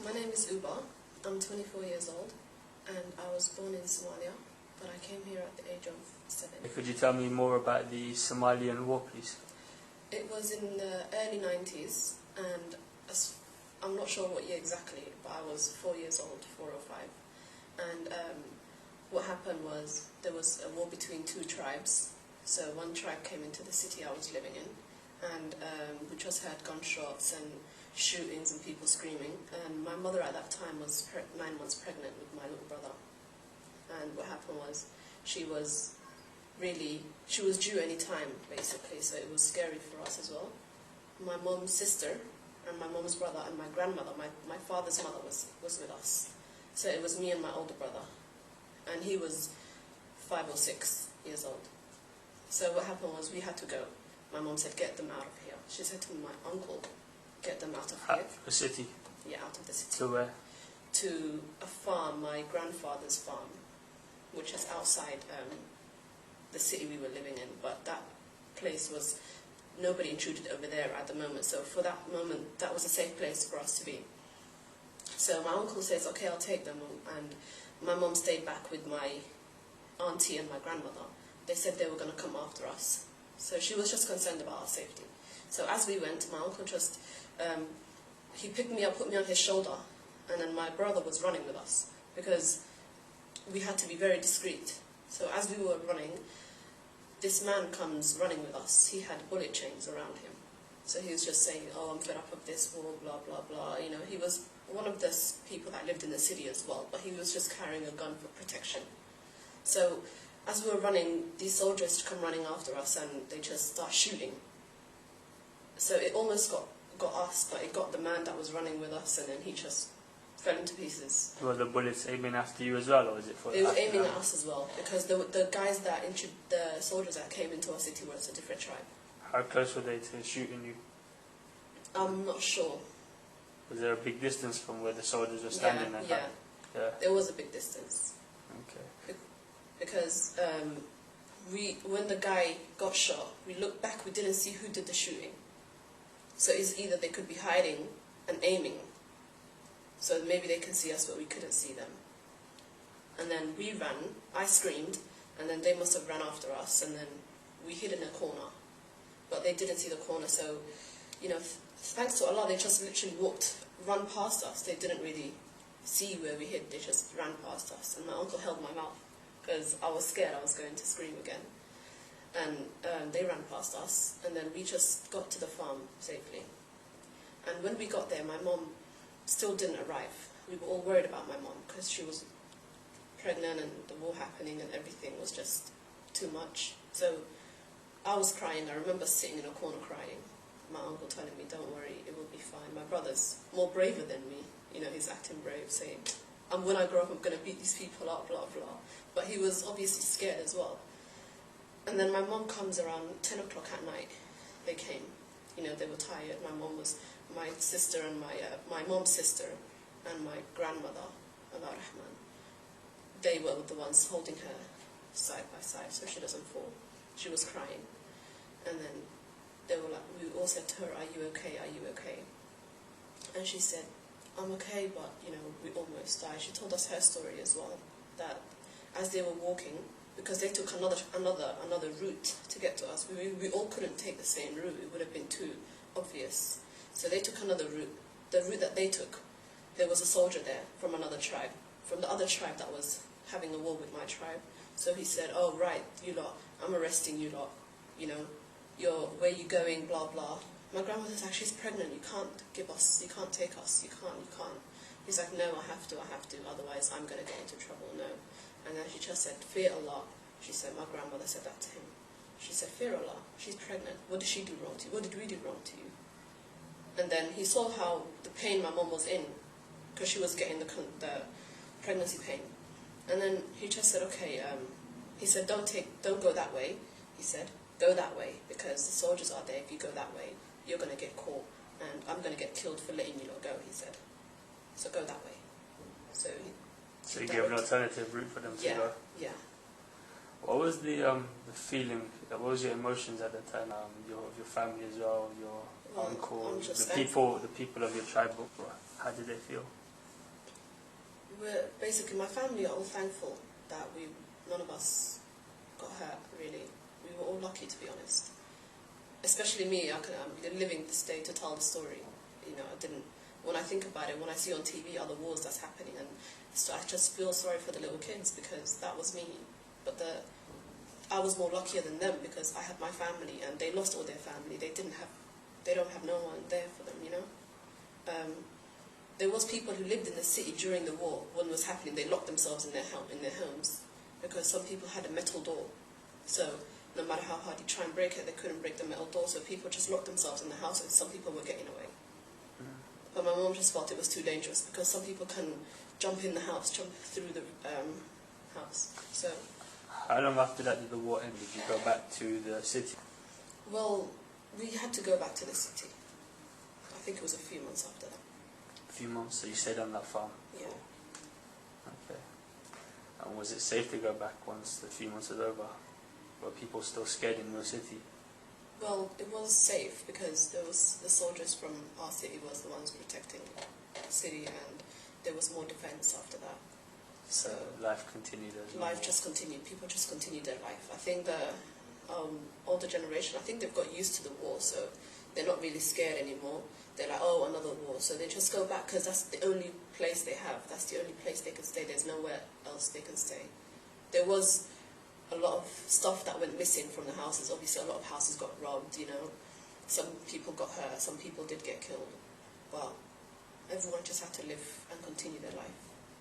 My name is Uba. I'm 24 years old and I was born in Somalia, but I came here at the age of 7. Could you tell me more about the Somalian war, please? It was in the early 90s and I'm not sure what year exactly, but I was 4 years old, 4 or 5. And what happened was there was a war between two tribes. So one tribe came into the city I was living in, and we just had gunshots and shootings and people screaming. And my mother at that time was 9 months pregnant with my little brother. And what happened was she was due any time, basically, so it was scary for us as well. My mom's sister and my mom's brother and my grandmother, my father's mother was with us. So it was me and my older brother, and he was 5 or 6 years old. So what happened was we had to go. My mom said, get them out of here. She said to my uncle, get them out of here. Out of the city? Yeah, out of the city. To where? To a farm, my grandfather's farm, which is outside the city we were living in. But that place was, nobody intruded over there at the moment. So for that moment, that was a safe place for us to be. So my uncle says, okay, I'll take them. And my mom stayed back with my auntie and my grandmother. They said they were going to come after us. So she was just concerned about our safety. So as we went, my uncle just, he picked me up, put me on his shoulder, and then my brother was running with us because we had to be very discreet. So as we were running, this man comes running with us. He had bullet chains around him. So he was just saying, oh, I'm fed up of this war, blah, blah, blah. You know, he was one of the people that lived in the city as well, but he was just carrying a gun for protection. So as we were running, these soldiers come running after us and they just start shooting. So it almost got us, but it got the man that was running with us, and then he just fell into pieces. Were the bullets aiming after you as well, or was it for? They were aiming at us as well, because the guys that the soldiers that came into our city were a different tribe. How close were they to shooting you? I'm not sure. Was there a big distance from where the soldiers were standing? Yeah. There was a big distance. Okay. Because when the guy got shot, we looked back, we didn't see who did the shooting. So it's either they could be hiding and aiming, so maybe they can see us but we couldn't see them. And then we ran, I screamed, and then they must have ran after us, and then we hid in a corner. But they didn't see the corner, so, you know, thanks to Allah, they just literally run past us. They didn't really see where we hid, they just ran past us. And my uncle held my mouth, because I was scared I was going to scream again. And they ran past us, and then we just got to the farm safely. And when we got there, my mom still didn't arrive. We were all worried about my mom, because she was pregnant and the war happening and everything was just too much. So I was crying. I remember sitting in a corner crying. My uncle telling me, don't worry, it will be fine. My brother's more braver than me. You know, he's acting brave, saying, when I grow up, I'm going to beat these people up, blah, blah. But he was obviously scared as well. And then my mom comes around 10 o'clock at night. They came. You know, they were tired. My sister and my mom's sister and my grandmother, Allah Rahman, they were the ones holding her side by side so she doesn't fall. She was crying. And then they were like, we all said to her, are you okay? Are you okay? And she said, I'm okay, but, you know, we almost died. She told us her story as well, that as they were walking, because they took another route to get to us, we all couldn't take the same route. It would have been too obvious. So they took another route. The route that they took, there was a soldier there from another tribe, from the other tribe that was having a war with my tribe. So he said, oh, right, you lot, I'm arresting you lot, you know, where you going, blah, blah. My grandmother's like, she's pregnant, you can't take us, you can't. He's like, no, I have to, otherwise I'm going to get into trouble, no. And then she just said, fear Allah. She said, my grandmother said that to him. She said, fear Allah, she's pregnant, what did she do wrong to you? What did we do wrong to you? And then he saw how the pain my mom was in, because she was getting the pregnancy pain. And then he just said, okay, he said, don't go that way. He said, go that way, because the soldiers are there. If you go that way, you're going to get caught, and I'm going to get killed for letting you not go, he said. So go that way. So you gave an alternative route for them to go? Yeah. What was the feeling, what was your emotions at the time? Your family as well, your uncle, the people of your tribe, how did they feel? we're basically, my family are all thankful that none of us got hurt, really. We were all lucky, to be honest. Especially me, I'm living this day to tell the story. You know, when I think about it, when I see on TV other wars that's happening, and so I just feel sorry for the little kids, because that was me. But I was more luckier than them, because I had my family, and they lost all their family. They don't have no one there for them, you know. There was people who lived in the city during the war. When it was happening, they locked themselves in their homes, because some people had a metal door. So no matter how hard you try and break it, they couldn't break the metal door. So people just locked themselves in the house, and some people were getting away. But my mom just felt it was too dangerous, because some people can jump in the house, jump through the house. So. How long after that did the war end? Did you go back to the city? Well, we had to go back to the city. I think it was a few months after that. A few months, so you stayed on that farm? Yeah. Okay. And was it safe to go back once the few months was over? Were people still scared in your city? Well, it was safe, because there was the soldiers from our city was the ones protecting the city, and there was more defense after that. So life continued as life just continued. People just continued their life. I think the older generation, I think they've got used to the war, so they're not really scared anymore. They're like, oh, another war. So they just go back, because that's the only place they have. That's the only place they can stay. There's nowhere else they can stay. There was a lot of stuff that went missing from the houses. Obviously, a lot of houses got robbed, you know. Some people got hurt. Some people did get killed. But everyone just had to live and continue their life.